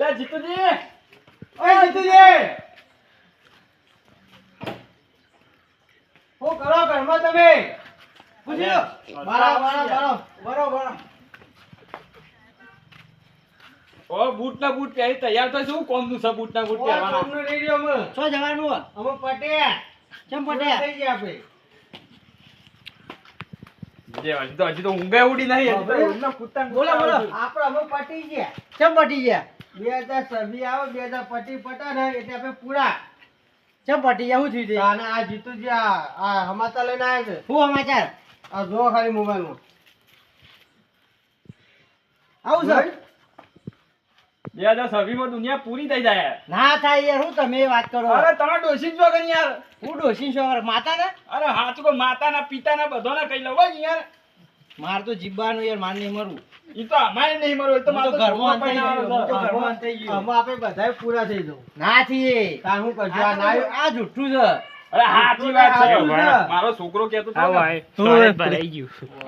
લે જીતુજી, ઓય જીતુજી, શું કરો ઘરમાં તમે? પૂછી લો. બરો. ઓ બૂટ ના બૂટ પહેરી તૈયાર તો શું કોમનું છે? બૂટ ના બૂટ પહેરવાના કોમનું લઈ રહ્યો અમે. શું જવાનું? અમે પટ્યા. કેમ પટ્યા? થઈ ગયા આપણે. હજી તો ઊંઘે ઉડી નહીં. બોલો આપણે અમે પટી ગયા. કેમ પટી ગયા? 2026 આવે 2000 પટી પટા ને એટલે આપણે પૂરા. કેમ પટી ગયા? શું થયું? અને આ જીતુજી આ સમાચાર લઈને આવ્યા છે. શું સમાચાર? આ જો ખાલી મોબાઈલમાં આવું છે. 2026 માં દુનિયા પૂરી થઈ જાય. ના થાય યાર, હું તમે વાત કરો. અરે તમે ડોશી છો કે યાર? હું ડોશી છો માતા ને? અરે હા તું માતા ના પિતા ના બધાને કઈ લવ યાર. માર તો જીવવાનું યાર, માર નહીં મરવું. ઈ તો અમારે નહીં મરવું, એ તો મારો ઘરમાં થઈ ગયો. અમે આપણે બધાય પૂરા થઈ જવું. ના થઈએ. તાર હું કરજો? આ જુઠ્ઠું છે. અરે સાચી વાત છે. મારો છોકરો કહેતો તો ને. ભરાઈ ગયું.